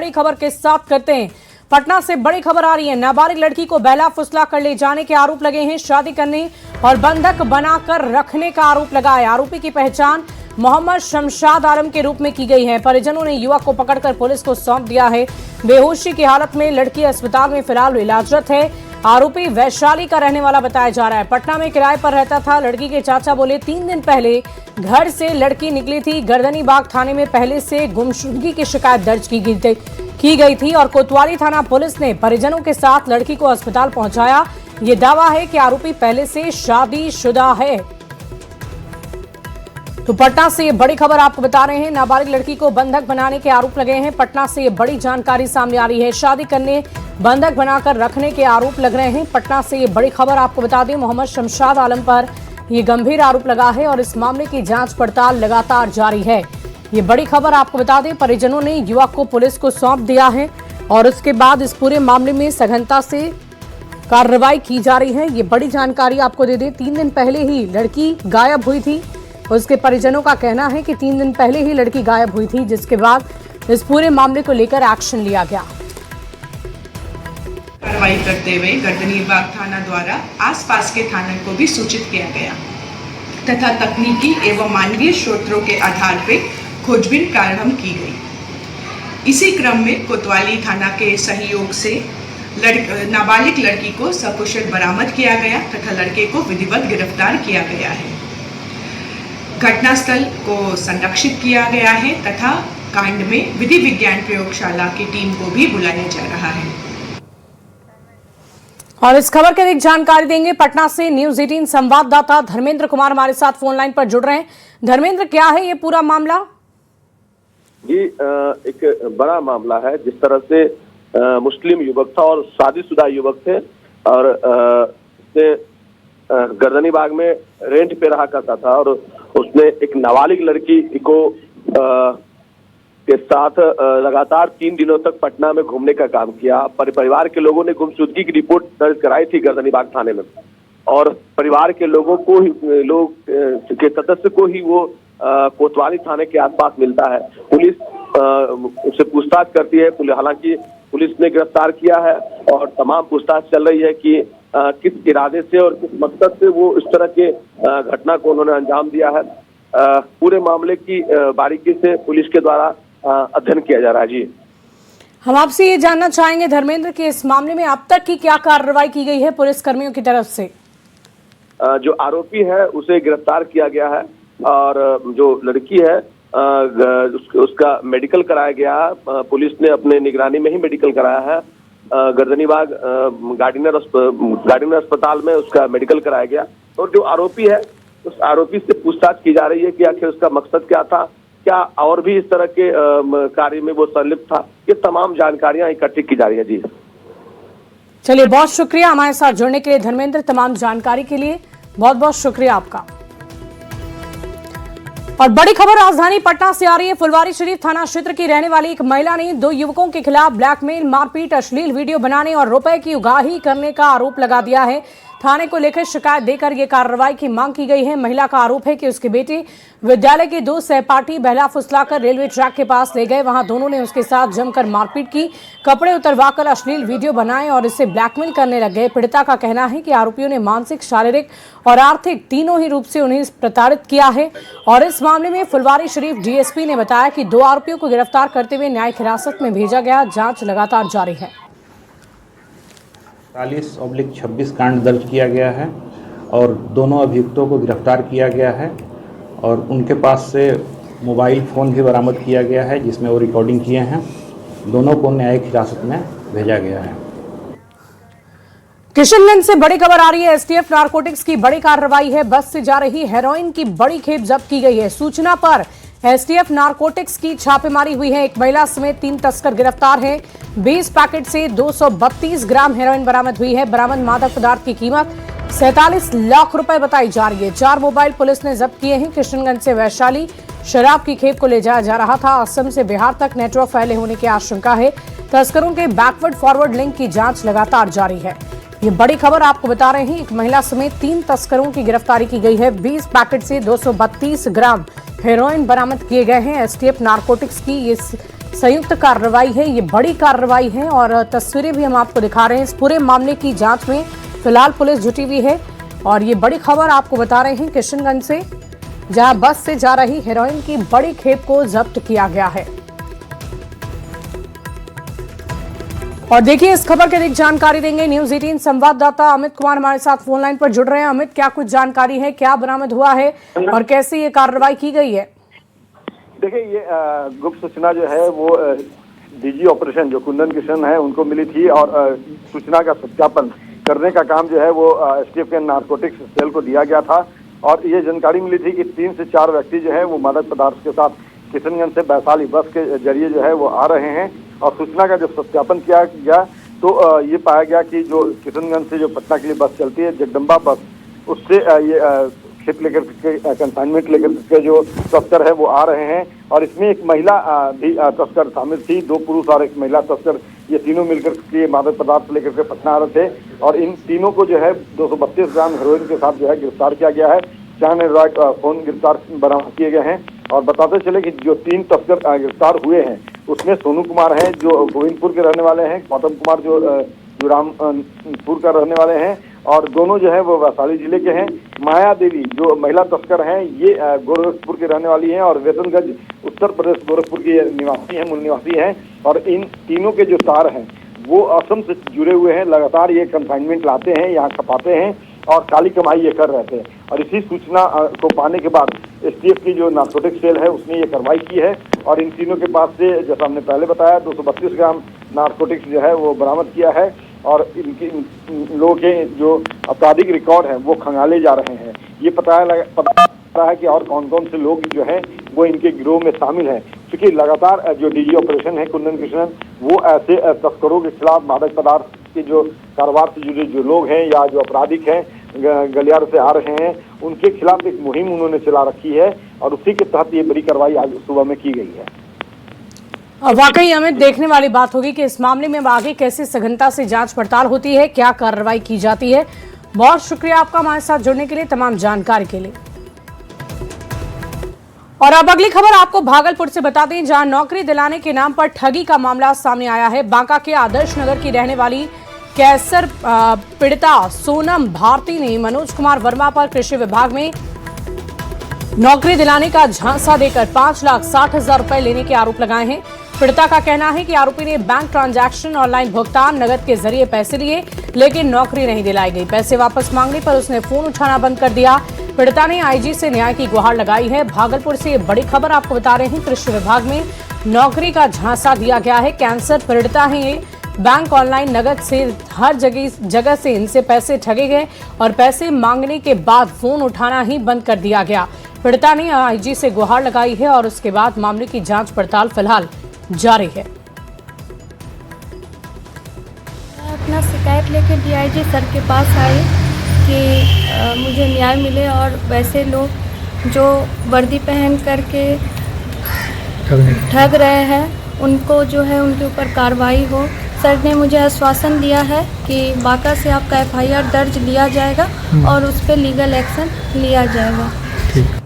बड़ी खबर के साथ करते हैं। पटना से बड़ी खबर आ रही है। नाबालिग लड़की को बहला फुसला कर ले जाने के आरोप लगे हैं। शादी करने और बंधक बनाकर रखने का आरोप लगा है। आरोपी की पहचान मोहम्मद शमशाद आलम के रूप में की गई है। परिजनों ने युवक को पकड़कर पुलिस को सौंप दिया है। बेहोशी की हालत में लड़की अस्पताल में फिलहाल इलाजरत है। आरोपी वैशाली का रहने वाला बताया जा रहा है। पटना में किराए पर रहता था। लड़की के चाचा बोले 3 दिन पहले घर से लड़की निकली थी। गर्दनीबाग थाने में पहले से गुमशुदगी की शिकायत दर्ज की गई थी और कोतवाली थाना पुलिस ने परिजनों के साथ लड़की को अस्पताल पहुंचाया। ये दावा है कि आरोपी पहले से शादीशुदा है। तो पटना से ये बड़ी खबर आपको बता रहे हैं। नाबालिग लड़की को बंधक बनाने के आरोप लगे हैं। पटना से ये बड़ी जानकारी सामने आ रही है। शादी करने बंधक बनाकर रखने के आरोप लग रहे हैं। पटना से ये बड़ी खबर आपको बता दें, मोहम्मद शमशाद आलम पर ये गंभीर आरोप लगा है और इस मामले की जांच पड़ताल लगातार जारी है। ये बड़ी खबर आपको बता दें, परिजनों ने युवक को पुलिस को सौंप दिया है और उसके बाद इस पूरे मामले में सघनता से कार्रवाई की जा रही है। ये बड़ी जानकारी आपको दे दें, 3 दिन पहले ही लड़की गायब हुई थी। उसके परिजनों का कहना है कि 3 दिन पहले ही लड़की गायब हुई थी, जिसके बाद इस पूरे मामले को लेकर एक्शन लिया गया। कार्रवाई करते हुए गर्दनीबाग थाना द्वारा आसपास के थानों को भी सूचित किया गया तथा तकनीकी एवं मानवीय स्रोतों के आधार पर खोजबीन प्रारंभ की गई। इसी क्रम में कोतवाली थाना के सहयोग से नाबालिग लड़की को सकुशल बरामद किया गया तथा लड़के को विधिवत गिरफ्तार किया गया है। घटनास्थल को संरक्षित किया गया है तथा कांड में विधि विज्ञान प्रयोगशाला की टीम को भी बुलाया जा रहा है। और इस खबर की अधिक जानकारी देंगे पटना से न्यूज 18 संवाददाता धर्मेंद्र कुमार हमारे साथ फोन लाइन पर जुड़ रहे हैं। धर्मेंद्र, क्या है ये पूरा मामला? जी, एक बड़ा मामला है। जिस तरह से मुस्लिम युवक था और शादीशुदा युवक थे और गर्दनीबाग में रेंट पे रहा करता था और उसने एक नाबालिग लड़की को के साथ लगातार 3 दिनों तक पटना में घूमने का काम किया। परिवार के लोगों ने गुमशुदगी की रिपोर्ट दर्ज कराई थी गर्दनीबाग थाने में और परिवार के लोगों को ही के सदस्य को ही वो कोतवाली थाने के आसपास मिलता है। पुलिस उससे पूछताछ करती है। हालांकि पुलिस ने गिरफ्तार किया है और तमाम पूछताछ चल रही है कि किस इरादे से और किस मकसद से वो इस तरह के घटना को उन्होंने अंजाम दिया है। पूरे मामले की बारीकी से पुलिस के द्वारा अध्ययन किया जा रहा है। जी, हम आपसे ये जानना चाहेंगे धर्मेंद्र कि इस मामले में अब तक की क्या कार्रवाई की गई है पुलिस कर्मियों की तरफ से? जो आरोपी है उसे गिरफ्तार किया गया है और जो लड़की है उसका मेडिकल कराया गया। पुलिस ने अपने निगरानी में ही मेडिकल कराया है। गर्दनीबाग गार्डिनर अस्पताल में उसका मेडिकल कराया गया और जो आरोपी है उस आरोपी से पूछताछ की जा रही है कि आखिर उसका मकसद क्या था, क्या और भी इस तरह के कार्य में वो संलिप्त था। ये तमाम जानकारियां इकट्ठी की जा रही है। जी, चलिए, बहुत शुक्रिया हमारे साथ जुड़ने के लिए धर्मेंद्र। तमाम जानकारी के लिए बहुत बहुत शुक्रिया आपका। और बड़ी खबर राजधानी पटना से आ रही है। फुलवारी शरीफ थाना क्षेत्र की रहने वाली एक महिला ने 2 युवकों के खिलाफ ब्लैकमेल, मारपीट, अश्लील वीडियो बनाने और रुपए की उगाही करने का आरोप लगा दिया है। थाने को लेकर शिकायत देकर यह कार्रवाई की मांग की गई है। महिला का आरोप है कि उसके बेटे विद्यालय के 2 सहपाठी बहला फुसलाकर रेलवे ट्रैक के पास ले गए। वहां दोनों ने उसके साथ जमकर मारपीट की, कपड़े उतरवाकर अश्लील वीडियो बनाए और इसे ब्लैकमेल करने लग गए। पीड़िता का कहना है कि आरोपियों ने मानसिक, शारीरिक और आर्थिक तीनों ही रूप से उन्हें प्रताड़ित किया है। और इस मामले में फुलवारी शरीफ डीएसपी ने बताया कि 2 आरोपियों को गिरफ्तार करते हुए न्यायिक हिरासत में भेजा गया। जांच लगातार जारी है। 40/26 कांड दर्ज किया गया है और दोनों अभियुक्तों को गिरफ्तार किया गया है और उनके पास से मोबाइल फ़ोन भी बरामद किया गया है जिसमें वो रिकॉर्डिंग किए हैं। दोनों को न्यायिक हिरासत में भेजा गया है। किशनगंज से बड़ी खबर आ रही है। एसटीएफ नारकोटिक्स की बड़ी कार्रवाई है। बस से जा रही हेरोइन की बड़ी खेप जब्त की गई है। सूचना पर एसटीएफ नारकोटिक्स की छापेमारी हुई है। एक महिला समेत 3 तस्कर गिरफ्तार हैं। 20 पैकेट से 232 ग्राम हेरोइन बरामद हुई है। बरामद मादक पदार्थ की कीमत 47 लाख रुपए बताई जा रही है। 4 मोबाइल पुलिस ने जब्त किए हैं। किशनगंज से वैशाली शराब की खेप को ले जाया जा रहा था। असम से बिहार तक नेटवर्क फैले होने की आशंका है। तस्करों के बैकवर्ड फॉरवर्ड लिंक की जांच लगातार जारी है। ये बड़ी खबर आपको बता रहे हैं। एक महिला समेत 3 तस्करों की गिरफ्तारी की गई है। 20 पैकेट से 232 ग्राम हेरोइन बरामद किए गए हैं। एसटीएफ नारकोटिक्स की इस संयुक्त कार्रवाई है, ये बड़ी कार्रवाई है और तस्वीरें भी हम आपको दिखा रहे हैं। इस पूरे मामले की जांच में फिलहाल पुलिस जुटी हुई है और ये बड़ी खबर आपको बता रहे हैं किशनगंज से, जहां बस से जा रही हेरोइन की बड़ी खेप को जब्त किया गया है। और देखिए इस खबर की अधिक जानकारी देंगे न्यूज़ 18 संवाददाता अमित कुमार हमारे साथ फोन लाइन पर जुड़ रहे हैं। अमित, क्या कुछ जानकारी है, क्या बरामद हुआ है और कैसे ये कार्रवाई की गई है? देखिए, ये गुप्त सूचना जो है वो डीजी ऑपरेशन जो कुंदन किशन है उनको मिली थी और सूचना का सत्यापन करने का काम जो है वो एसटीएफ के नारकोटिक्स सेल को दिया गया था। और ये जानकारी मिली थी कि 3 से 4 व्यक्ति जो है वो मादक पदार्थ के साथ किशनगंज से वैशाली बस के जरिए जो है वो आ रहे हैं। और सूचना का जब सत्यापन किया गया तो ये पाया गया कि जो किशनगंज से जो पटना के लिए बस चलती है जगदम्बा बस, उससे ये खेप लेकर के कंसाइनमेंट लेकर के जो तस्कर है वो आ रहे हैं। और इसमें एक महिला भी तस्कर शामिल थी, 2 पुरुष और 1 महिला तस्कर, ये तीनों मिलकर के मादक पदार्थ लेकर के पटना आ रहे थे। और इन तीनों को जो है 232 ग्राम हेरोइन के साथ जो है गिरफ्तार किया गया है। 4 एंड्रॉइड फोन गिरफ्तार बरामद किए गए हैं। और बताते चले कि जो 3 तस्कर गिरफ्तार हुए हैं उसमें सोनू कुमार हैं जो गोविंदपुर के रहने वाले हैं, गौतम कुमार जो रामपुर का रहने वाले हैं और दोनों जो है वो वैशाली जिले के हैं। माया देवी जो महिला तस्कर हैं ये गोरखपुर के रहने वाली हैं और वेतनगंज उत्तर प्रदेश गोरखपुर की निवासी हैं, मूल निवासी हैं। और इन तीनों के जो तार हैं वो असम से जुड़े हुए हैं, लगातार ये कंसाइनमेंट लाते हैं, यहाँ खपाते हैं और काली कमाई ये कर रहे थे। और इसी सूचना को पाने के बाद एसटीएफ की जो नारकोटिक्स सेल है उसने ये कार्रवाई की है और इन तीनों के पास से जैसा हमने पहले बताया 232 ग्राम नारकोटिक्स जो है वो बरामद किया है। और इनकी लोगों के जो आपराधिक रिकॉर्ड हैं वो खंगाले जा रहे हैं। ये पता रहा है कि और कौन कौन से लोग जो हैं वो इनके गिरोह में शामिल हैं, क्योंकि लगातार जो डीजी ऑपरेशन है कुंदन किशन वो ऐसे तस्करों के खिलाफ मादक पदार्थ के जो कारोबार से जुड़े जो लोग हैं या जो आपराधिक हैं गलियारों से आ रहे हैं उनके खिलाफ एक मुहिम उन्होंने चला रखी है और उसी के तहत ये बड़ी कार्रवाई आज सुबह में की गई है। वाकई हमें देखने वाली बात होगी कि इस मामले में आगे कैसे सघनता से जांच पड़ताल होती है, क्या कार्रवाई की जाती है। बहुत शुक्रिया आपका हमारे साथ जुड़ने के लिए, तमाम जानकारी के लिए। और अब अगली खबर आपको भागलपुर से बता दें, जहां नौकरी दिलाने के नाम पर ठगी का मामला सामने आया है। बांका के आदर्श नगर की रहने वाली कैंसर पीड़िता सोनम भारती ने मनोज कुमार वर्मा पर कृषि विभाग में नौकरी दिलाने का झांसा देकर 5,60,000 रुपए लेने के आरोप लगाए हैं। पीड़िता का कहना है कि आरोपी ने बैंक ट्रांजैक्शन, ऑनलाइन भुगतान, नगद के जरिए पैसे लिए, लेकिन नौकरी नहीं दिलाई गई। पैसे वापस मांगने पर उसने फोन उठाना बंद कर दिया। पीड़िता ने आईजी से न्याय की गुहार लगाई है। भागलपुर से ये बड़ी खबर आपको बता रहे हैं, कृषि विभाग में नौकरी का झांसा दिया गया है। कैंसर पीड़िता है ये, बैंक, ऑनलाइन, नगद से हर जगह से इनसे पैसे ठगे गए और पैसे मांगने के बाद फोन उठाना ही बंद कर दिया गया। पीड़िता ने आईजी से गुहार लगाई है और उसके बाद मामले की जांच पड़ताल फिलहाल जारी है। अपना शिकायत लेकर डीआईजी सर के पास आई कि मुझे न्याय मिले और वैसे लोग जो वर्दी पहन करके ठग रहे हैं उनको जो है उनके ऊपर कार्रवाई हो। सर ने मुझे आश्वासन दिया है कि बांका से आपका एफआईआर दर्ज लिया जाएगा और उस पर लीगल एक्शन लिया जाएगा।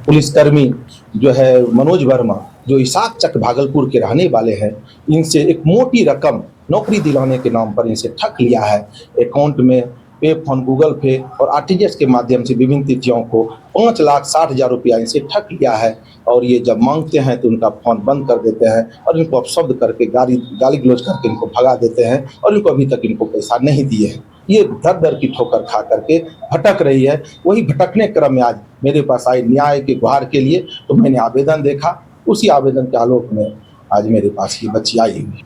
पुलिसकर्मी जो है मनोज वर्मा जो इसाक चक भागलपुर के रहने वाले हैं, इनसे एक मोटी रकम नौकरी दिलाने के नाम पर इनसे ठग लिया है। अकाउंट में पे फोन, गूगल पे और आरटीजीएस के माध्यम से विभिन्न तिथियों को 5,60,000 रुपया इनसे ठग लिया है। और ये जब मांगते हैं तो उनका फोन बंद कर देते हैं और इनको अपशब्द करके गाली गलौज करके इनको भगा देते हैं और इनको अभी तक इनको पैसा नहीं दिए हैं। ये दर दर की ठोकर खा करके भटक रही है। वही भटकने क्रम में आज मेरे पास आई न्याय के गुहार के लिए, तो मैंने आवेदन देखा, उसी आवेदन के आलोक में आज मेरे पास ये बच्ची आई हुई।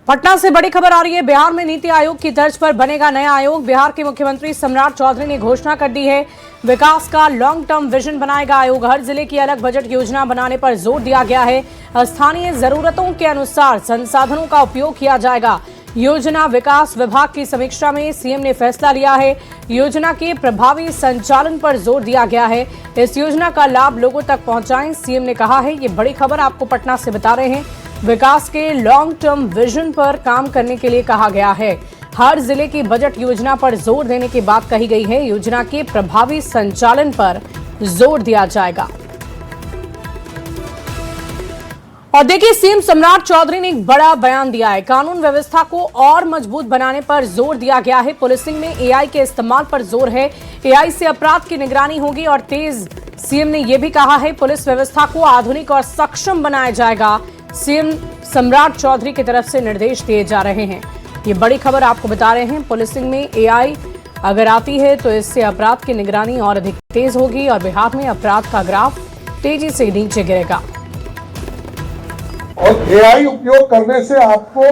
पटना से बड़ी खबर आ रही है। बिहार में नीति आयोग की तर्ज पर बनेगा नया आयोग। बिहार के मुख्यमंत्री सम्राट चौधरी ने घोषणा कर दी है, विकास का लॉन्ग टर्म विजन बनाएगा आयोग। हर जिले की अलग बजट योजना बनाने पर जोर दिया गया है। स्थानीय जरूरतों के अनुसार संसाधनों का उपयोग किया जाएगा। योजना विकास विभाग की समीक्षा में सीएम ने फैसला लिया है। योजना के प्रभावी संचालन पर जोर दिया गया है। इस योजना का लाभ लोगों तक पहुंचाएं, सीएम ने कहा है। ये बड़ी खबर आपको पटना से बता रहे हैं। विकास के लॉन्ग टर्म विजन पर काम करने के लिए कहा गया है। हर जिले की बजट योजना पर जोर देने की बात कही गई है। योजना के प्रभावी संचालन पर जोर दिया जाएगा। और देखिए, सीएम सम्राट चौधरी ने एक बड़ा बयान दिया है। कानून व्यवस्था को और मजबूत बनाने पर जोर दिया गया है। पुलिसिंग में एआई के इस्तेमाल पर जोर है। एआई से अपराध की निगरानी होगी और तेज। सीएम ने यह भी कहा है, पुलिस व्यवस्था को आधुनिक और सक्षम बनाया जाएगा। सीएम सम्राट चौधरी की तरफ से निर्देश दिए जा रहे हैं। ये बड़ी खबर आपको बता रहे हैं। पुलिसिंग में एआई अगर आती है तो इससे अपराध की निगरानी और अधिक तेज होगी और बिहार में अपराध का ग्राफ तेजी से नीचे गिरेगा। और एआई उपयोग करने से आपको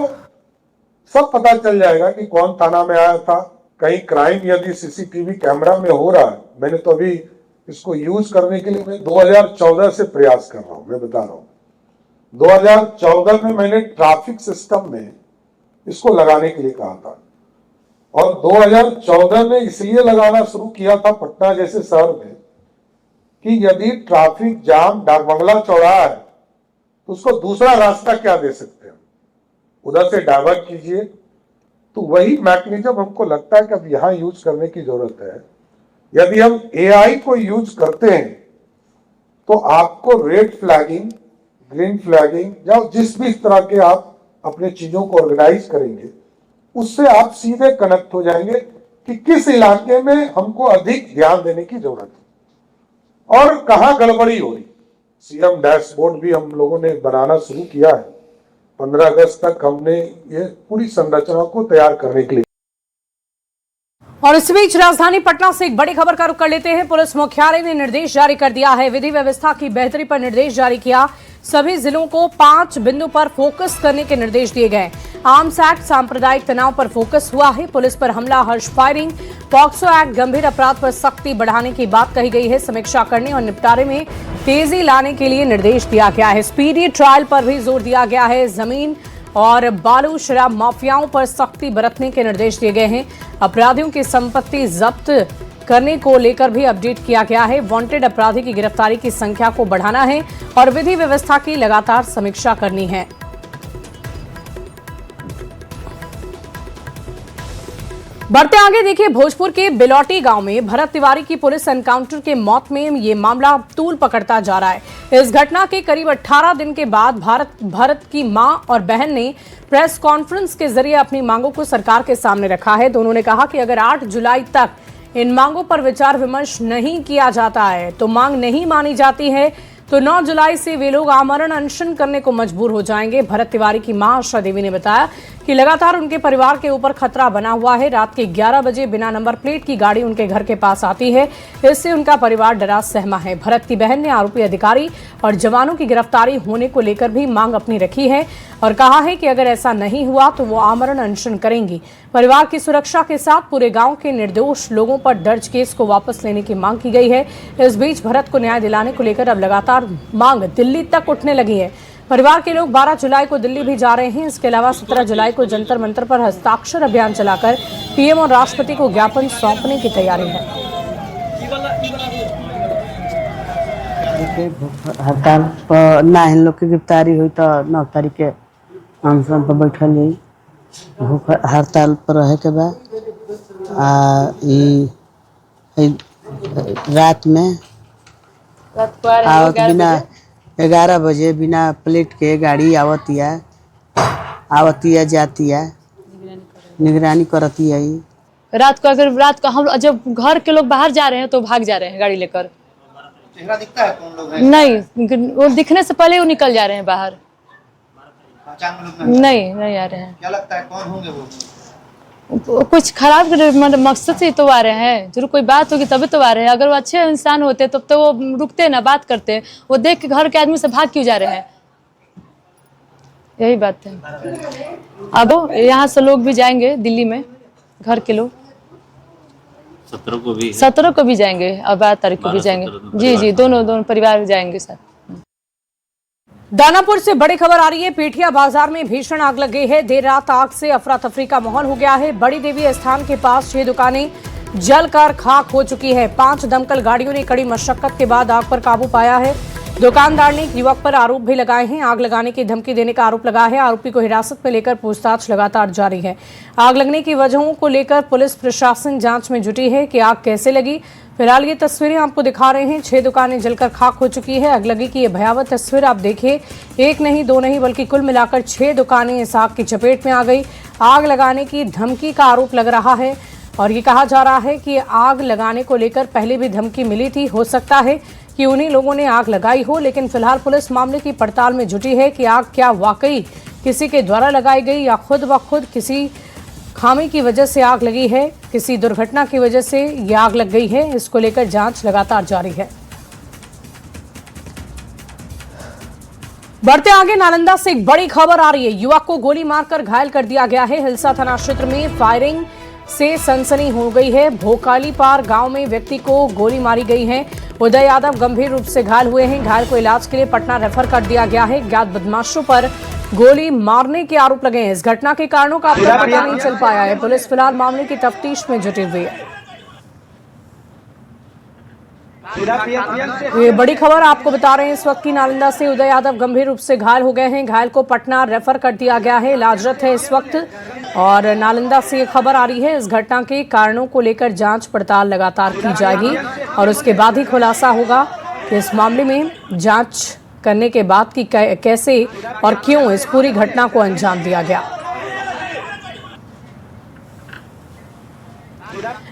सब पता चल जाएगा कि कौन थाना में आया था। कहीं क्राइम यदि सीसीटीवी कैमरा में हो रहा है, मैंने तो अभी इसको यूज करने के लिए मैं 2014 से प्रयास कर रहा हूं। मैं बता रहा हूं 2014 में मैंने ट्रैफिक सिस्टम में इसको लगाने के लिए कहा था और 2014 में इसलिए लगाना शुरू किया था पटना जैसे शहर में कि यदि ट्रैफिक जाम डाकबंगला चौराहा है तो उसको दूसरा रास्ता क्या दे सकते हैं, उधर से डाइवर्ट कीजिए। तो वही मैकेनिज्म हमको लगता है कि अब यहां यूज करने की जरूरत है। यदि हम एआई को यूज करते हैं तो आपको रेड फ्लैगिंग, ग्रीन फ्लैगिंग या जिस भी तरह के आप अपने चीजों को ऑर्गेनाइज करेंगे उससे आप सीधे कनेक्ट हो जाएंगे कि किस इलाके में हमको अधिक ध्यान देने की जरूरत है और कहां गड़बड़ी हो रही। सीएम डैशबोर्ड भी हम लोगों ने बनाना शुरू किया है। 15 अगस्त तक हमने ये पूरी संरचना को तैयार करने के लिए। और इस बीच राजधानी पटना से एक बड़ी खबर का रुख कर लेते हैं। पुलिस मुख्यालय ने निर्देश जारी कर दिया है। विधि व्यवस्था की बेहतरी पर निर्देश जारी किया। सभी जिलों को 5 बिंदु पर फोकस करने के निर्देश दिए गए। आर्म्स एक्ट, सांप्रदायिक तनाव पर फोकस हुआ है। पुलिस पर हमला, हर्ष फायरिंग, पॉक्सो एक्ट, गंभीर अपराध पर सख्ती बढ़ाने की बात कही गई है। समीक्षा करने और निपटारे में तेजी लाने के लिए निर्देश दिया गया है। स्पीडी ट्रायल पर भी जोर दिया गया है। जमीन और बालू शराब माफियाओं पर सख्ती बरतने के निर्देश दिए गए हैं। अपराधियों की संपत्ति जब्त करने को लेकर भी अपडेट किया गया है। वांटेड अपराधी की गिरफ्तारी की संख्या को बढ़ाना है और विधि व्यवस्था की लगातार समीक्षा करनी है। बढ़ते आगे, देखिए, भोजपुर के बिलौटी गांव में भरत तिवारी की पुलिस एनकाउंटर के मौत में ये मामला तूल पकड़ता जा रहा है। इस घटना के करीब 18 दिन के बाद भरत की मां और बहन ने प्रेस कॉन्फ्रेंस के जरिए अपनी मांगों को सरकार के सामने रखा है। दोनों ने कहा कि अगर 8 जुलाई तक इन मांगों पर विचार विमर्श नहीं किया जाता है तो मांग नहीं मानी जाती है तो 9 जुलाई से वे लोग आमरण अनशन करने को मजबूर हो जाएंगे। भरत तिवारी की मां आशा देवी ने बताया कि लगातार उनके परिवार के ऊपर खतरा बना हुआ है। रात के 11 बजे बिना नंबर प्लेट की गाड़ी उनके घर के पास आती है। इससे उनका परिवार डरा सहमा है। भरत की बहन ने आरोपी अधिकारी और जवानों की गिरफ्तारी होने को लेकर भी मांग अपनी रखी है और कहा है कि अगर ऐसा नहीं हुआ तो वो आमरण अनशन करेंगी। परिवार की सुरक्षा के साथ पूरे गांव के निर्दोष लोगों पर दर्ज केस को वापस लेने की मांग की गई है। इस बीच भरत को न्याय दिलाने को लेकर अब लगातार मांग दिल्ली तक उठने लगी है। परिवार के लोग 12 जुलाई को दिल्ली भी जा रहे हैं। इसके अलावा 17 जुलाई को जंतर मंतर पर हस्ताक्षर अभियान चलाकर पीएम और राष्ट्रपति को ज्ञापन सौंपने की तैयारी है। हड़ताल पर ना इन लोग की गिरफ्तारी हुई तो 9 तारीख के अनशन पर बैठल भूख हड़ताल पर रहे के बाद रात में बिना 11 बजे बिना प्लेट के गाड़ी आवतिया जाती है, निगरानी करती है। रात को हम जब घर के लोग बाहर जा रहे हैं तो भाग जा रहे हैं गाड़ी लेकर। चेहरा दिखता है कौन लोग हैं? नहीं, वो दिखने से पहले वो निकल जा रहे हैं बाहर। पहचान में लोग नहीं आ रहे हैं। क्या लगता है कौन होंगे वो? कुछ खराब मकसद से तो आ रहे हैं। जरूर कोई बात होगी तभी तो आ रहे हैं। अगर वो अच्छे इंसान होते तब तो वो रुकते ना, बात करते। वो देख के घर के आदमी से भाग क्यों जा रहे हैं? यही बात है। अब यहाँ से लोग भी जाएंगे दिल्ली में, घर के लोग 17 को भी जाएंगे और 12 तारीख को भी जाएंगे। जी, दोनों परिवार जाएंगे साथ। दानापुर से बड़ी खबर आ रही है। पेठिया बाजार में भीषण आग लग गई है। देर रात आग से अफरा तफरी का माहौल हो गया है। बड़ी देवी स्थान के पास 6 दुकानें जलकर खाक हो चुकी है। 5 दमकल गाड़ियों ने कड़ी मशक्कत के बाद आग पर काबू पाया है। दुकानदार ने एक युवक पर आरोप भी लगाए हैं। आग लगाने की धमकी देने का आरोप लगा है। आरोपी को हिरासत में लेकर पूछताछ लगातार जारी है। आग लगने की वजहों को लेकर पुलिस प्रशासन जांच में जुटी है कि आग कैसे लगी। फिलहाल ये तस्वीरें आपको दिखा रहे हैं। 6 दुकानें जलकर खाक हो चुकी है। अगलगी की ये भयावह तस्वीर आप देखिए, एक नहीं दो नहीं बल्कि कुल मिलाकर 6 दुकानें इस आग की चपेट में आ गई। आग लगाने की धमकी का आरोप लग रहा है और ये कहा जा रहा है कि आग लगाने को लेकर पहले भी धमकी मिली थी। हो सकता है कि उन्हीं लोगों ने आग लगाई हो, लेकिन फिलहाल पुलिस मामले की पड़ताल में जुटी है कि आग क्या वाकई किसी के द्वारा लगाई गई या खुद ब खुद किसी खामी की वजह से आग लगी है, किसी दुर्घटना की वजह से ये आग लग गई है। इसको लेकर जांच लगातार जारी है। बढ़ते आगे, नालंदा से एक बड़ी खबर आ रही है। युवक को गोली मारकर घायल कर दिया गया है। हिलसा थाना क्षेत्र में फायरिंग से सनसनी हो गई है। भोकाली पार गांव में व्यक्ति को गोली मारी गई है। उदय यादव गंभीर रूप से घायल हुए हैं। घायल को इलाज के लिए पटना रेफर कर दिया गया है। ज्ञात बदमाशों पर गोली मारने के आरोप लगे हैं। इस घटना के कारणों का अब तक पता नहीं चल पाया है। पुलिस फिलहाल मामले की तफ्तीश में जुटी हुई है। ये बड़ी खबर आपको बता रहे हैं इस वक्त की। नालंदा से उदय यादव गंभीर रूप से घायल हो गए हैं। घायल को पटना रेफर कर दिया गया है, इलाजरत है इस वक्त। और नालंदा से ये खबर आ रही है। इस घटना के कारणों को लेकर जांच पड़ताल लगातार की जाएगी और उसके बाद ही खुलासा होगा कि इस मामले में जांच करने के बाद कि कैसे और क्यों इस पूरी घटना को अंजाम दिया गया।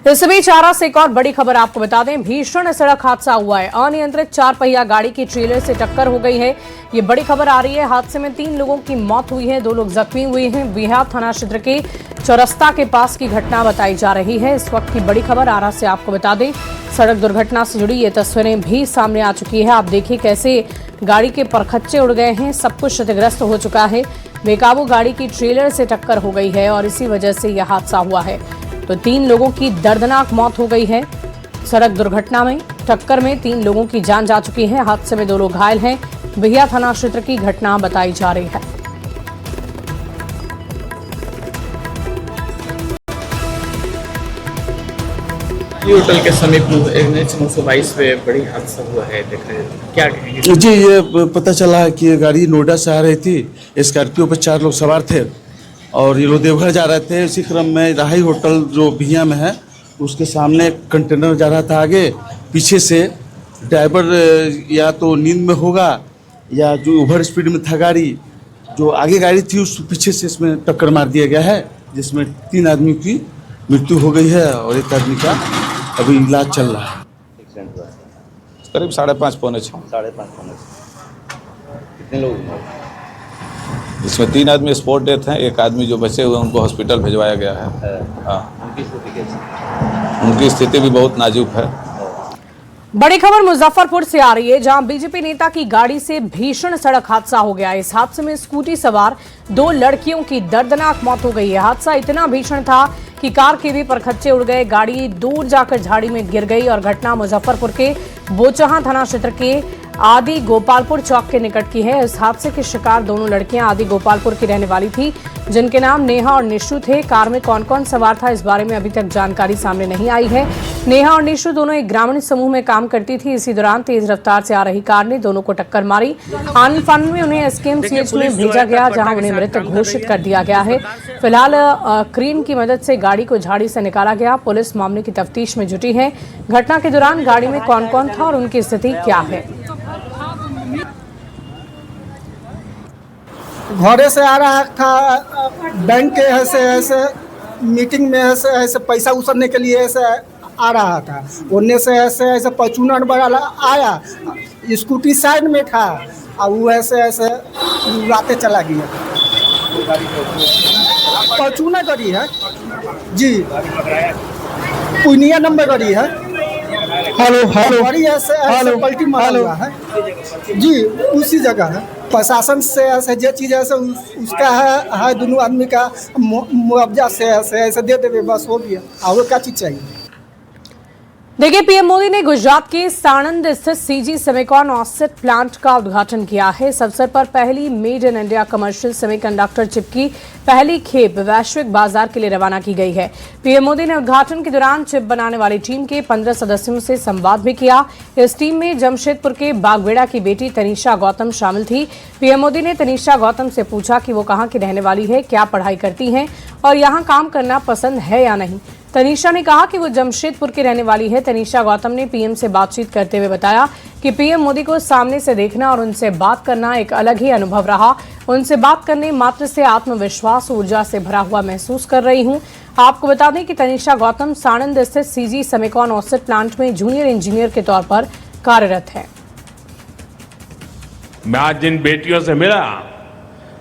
इस बीच आरा से एक और बड़ी खबर आपको बता दें। भीषण सड़क हादसा हुआ है। अनियंत्रित 4 पहिया गाड़ी की ट्रेलर से टक्कर हो गई है। ये बड़ी खबर आ रही है। हादसे में 3 लोगों की मौत हुई है, 2 लोग जख्मी हुए हैं। बिहार थाना क्षेत्र के चौरस्ता के पास की घटना बताई जा रही है। इस वक्त की बड़ी खबर आरा से आपको बता दें। सड़क दुर्घटना से जुड़ी ये तस्वीरें भी सामने आ चुकी है। आप देखिए कैसे गाड़ी के परखच्चे उड़ गए हैं, सब कुछ क्षतिग्रस्त हो चुका है। बेकाबू गाड़ी की ट्रेलर से टक्कर हो गई है और इसी वजह से यह हादसा हुआ है। तो 3 लोगों की दर्दनाक मौत हो गई है। सड़क दुर्घटना में टक्कर में 3 लोगों की जान जा चुकी है। हादसे में 2 लोग घायल हैं। बिहिया थाना क्षेत्र की घटना बताई जा रही है। होटल के समीप NH 922 पे बड़ी हादसा हुआ है, देखा है, क्या कहेंगे? जी, ये पता चला है कि ये गाड़ी नोएडा से आ रही थी। स्कॉर्पियो पर 4 लोग सवार थे और ये लोग देवघर जा रहे थे। इसी क्रम में राही होटल जो बिहिया में है उसके सामने कंटेनर जा रहा था आगे। पीछे से ड्राइवर या तो नींद में होगा या जो ओवर स्पीड में था गाड़ी, जो आगे गाड़ी थी उस पीछे से इसमें टक्कर मार दिया गया है, जिसमें 3 आदमी की मृत्यु हो गई है और 1 आदमी का अभी इलाज चल रहा है। करीब 5:30 पौने 6। कितने लोग? इसमें 3 आदमी स्पॉट डेथ हैं। 1 आदमी जो बचे हुए उनको हॉस्पिटल भिजवाया गया है। हाँ, उनकी स्थिति कैसी? उनकी स्थिति भी बहुत नाजुक है। बड़ी खबर मुजफ्फरपुर से आ रही है, जहां बीजेपी नेता की गाड़ी से भीषण सड़क हादसा हो गया। इस हादसे में स्कूटी सवार 2 लड़कियों की दर्दनाक मौत हो गई है। हादसा इतना भीषण था कि कार के भी परखच्चे उड़ गए। गाड़ी दूर जाकर झाड़ी में गिर गई और घटना मुजफ्फरपुर के बोचहां थाना क्षेत्र के आदि गोपालपुर चौक के निकट की है। इस हादसे के शिकार दोनों लड़कियां आदि गोपालपुर की रहने वाली थी, जिनके नाम नेहा और निशु थे। कार में कौन कौन सवार था इस बारे में अभी तक जानकारी सामने नहीं आई है। नेहा और निशु दोनों एक ग्रामीण समूह में काम करती थी। इसी दौरान तेज रफ्तार से आ रही कार ने दोनों को टक्कर मारी। आनंद फानन में उन्हें SKMCH में भेजा गया, जहां उन्हें मृत घोषित कर दिया गया है। फिलहाल क्रेन की मदद से गाड़ी को झाड़ी से निकाला गया। पुलिस मामले की तफ्तीश में जुटी है। घटना के दौरान गाड़ी में कौन कौन था और उनकी स्थिति क्या है। घरे से आ रहा था, बैंक के ऐसे मीटिंग में ऐसे पैसा उछलने के लिए ऐसे आ रहा था। उन्हें से ऐसे फॉर्च्यूनर वाला आया, स्कूटी साइड में था और वो ऐसे उड़ाते चला गया। फॉर्च्यूनर गाड़ी है जी, पूर्णिया नंबर गाड़ी है। हेलो गाड़ी ऐसे पलटी मारा हुआ है जी, उसी जगह है। प्रशासन से ऐसे जो चीज़ ऐसे उसका है दोनों आदमी का मुआवजा से ऐसे दे देवे, बस हो गया। और क्या चीज़ चाहिए? देखिए, पीएम मोदी ने गुजरात के साणंद स्थित सीजी सेमिकॉन ऑफसेट प्लांट का उद्घाटन किया है। इस अवसर पर पहली made in India commercial semiconductor chip की पहली खेप वैश्विक बाजार के लिए रवाना की गई है। पीएम मोदी ने उद्घाटन के दौरान चिप बनाने वाली टीम के 15 सदस्यों से संवाद भी किया। इस टीम में जमशेदपुर के बागवेड़ा की बेटी तनीषा गौतम शामिल थी। पीएम मोदी ने तनीषा गौतम से पूछा कि वो कहाँ की रहने वाली है, क्या पढ़ाई करती हैं और यहाँ काम करना पसंद है या नहीं। तनीषा ने कहा कि वो जमशेदपुर की रहने वाली है। तनीषा गौतम ने पीएम से बातचीत करते हुए बताया कि पीएम मोदी को सामने से देखना और उनसे बात करना एक अलग ही अनुभव रहा। उनसे बात करने मात्र से आत्मविश्वास ऊर्जा से भरा हुआ महसूस कर रही हूं। आपको बता दें कि तनीषा गौतम साणंद स्थित सीजी सेमिकॉन ऑफसेट प्लांट में जूनियर इंजीनियर के तौर पर कार्यरत है। मैं आज जिन बेटियों से मिला,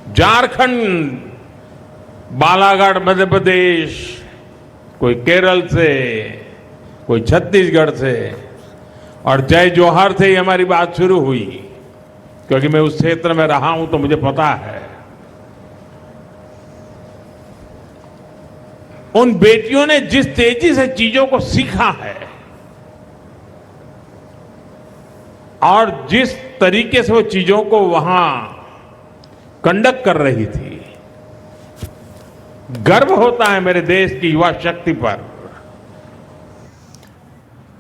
झारखंड, बालाघाट मध्य प्रदेश, कोई केरल से, कोई छत्तीसगढ़ से और जय जोहार से ही हमारी बात शुरू हुई, क्योंकि मैं उस क्षेत्र में रहा हूं तो मुझे पता है। उन बेटियों ने जिस तेजी से चीजों को सीखा है और जिस तरीके से वो चीजों को वहां कंडक्ट कर रही थी, गर्व होता है मेरे देश की युवा शक्ति पर।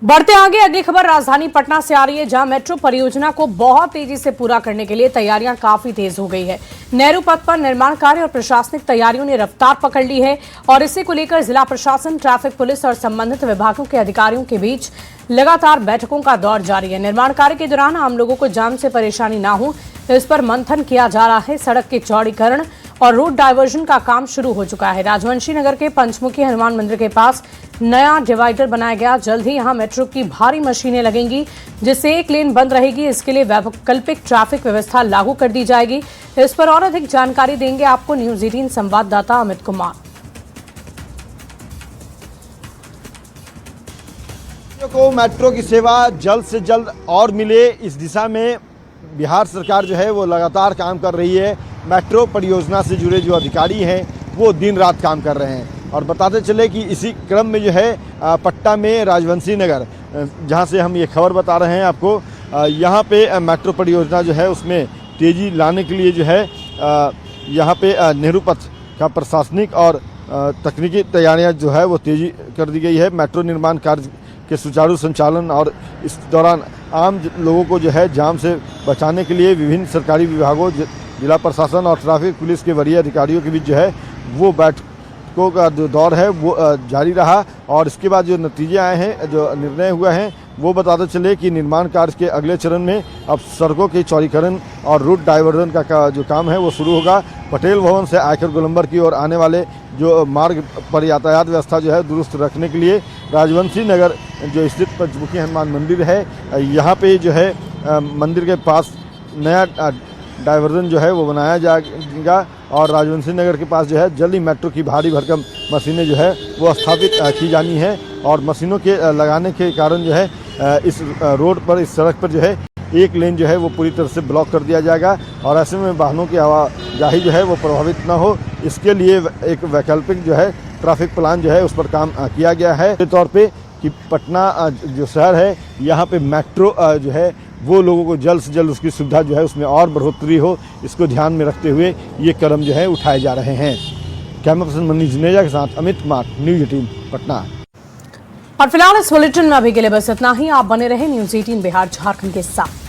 बढ़ते आगे अगली खबर राजधानी पटना से आ रही है, जहां मेट्रो परियोजना को बहुत तेजी से पूरा करने के लिए तैयारियां काफी तेज हो गई है। नेहरू पथ पर निर्माण कार्य और प्रशासनिक तैयारियों ने रफ्तार पकड़ ली है और इसी को लेकर जिला प्रशासन, ट्रैफिक पुलिस और संबंधित विभागों के अधिकारियों के बीच लगातार बैठकों का दौर जारी है। निर्माण कार्य के दौरान आम लोगों को जाम से परेशानी न हो, इस पर मंथन किया जा रहा है। सड़क के चौड़ीकरण और रोड डायवर्जन का काम शुरू हो चुका है। राजवंशी नगर के पंचमुखी हनुमान मंदिर के पास नया डिवाइडर बनाया गया। जल्द ही यहां मेट्रो की भारी मशीनें लगेंगी, जिससे एक लेन बंद रहेगी। इसके लिए वैकल्पिक ट्रैफिक व्यवस्था लागू कर दी जाएगी। इस पर और अधिक जानकारी देंगे आपको न्यूज 18 संवाददाता अमित कुमार। को मेट्रो की सेवा जल्द से जल्द और मिले, इस दिशा में बिहार सरकार जो है वो लगातार काम कर रही है। मेट्रो परियोजना से जुड़े जो अधिकारी हैं वो दिन रात काम कर रहे हैं। और बताते चले कि इसी क्रम में जो है पटना में राजवंशी नगर, जहां से हम ये खबर बता रहे हैं आपको, यहां पे मेट्रो परियोजना जो है उसमें तेज़ी लाने के लिए जो है यहां पे नेहरू पथ का प्रशासनिक और तकनीकी तैयारियां जो है वो तेज़ी कर दी गई है। मेट्रो निर्माण कार्य के सुचारू संचालन और इस दौरान आम लोगों को जो है जाम से बचाने के लिए विभिन्न सरकारी विभागों, जिला प्रशासन और ट्रैफिक पुलिस के वरीय अधिकारियों के बीच जो है वो बैठकों का जो दौर है वो जारी रहा। और इसके बाद जो नतीजे आए हैं, जो निर्णय हुए हैं, वो बताते चले कि निर्माण कार्य के अगले चरण में अब सड़कों के चौड़ीकरण और रूट डाइवर्जन का जो काम है वो शुरू होगा। पटेल भवन से आयकर गोलंबर की ओर आने वाले जो मार्ग पर यातायात व्यवस्था जो है दुरुस्त रखने के लिए राजवंशी नगर जो स्थित पंचमुखी हनुमान मंदिर है, यहाँ पे जो है मंदिर के पास नया डाइवर्जन जो है वो बनाया जाएगा। और राजवंशी नगर के पास जो है जल्द ही मेट्रो की भारी भरकम मशीनें जो है वो स्थापित की जानी है। और मशीनों के लगाने के कारण जो है इस रोड पर, इस सड़क पर जो है एक लेन जो है वो पूरी तरह से ब्लॉक कर दिया जाएगा और ऐसे में वाहनों की आवाजाही जो है वो प्रभावित न हो, इसके लिए एक वैकल्पिक जो है ट्रैफिक प्लान जो है उस पर काम किया गया है। के तौर पे कि पटना जो शहर है यहाँ पे मेट्रो जो है वो लोगों को जल्द से जल्द उसकी सुविधा जो है उसमें और बढ़ोतरी हो, इसको ध्यान में रखते हुए ये कदम जो है उठाए जा रहे हैं। कैमरा पर्सन मनीष जुनेजा के साथ अमित कुमार, न्यूज 18 पटना। और फिलहाल इस बुलेटिन में अभी के लिए बस इतना ही। आप बने रहे न्यूज 18 बिहार झारखंड के साथ।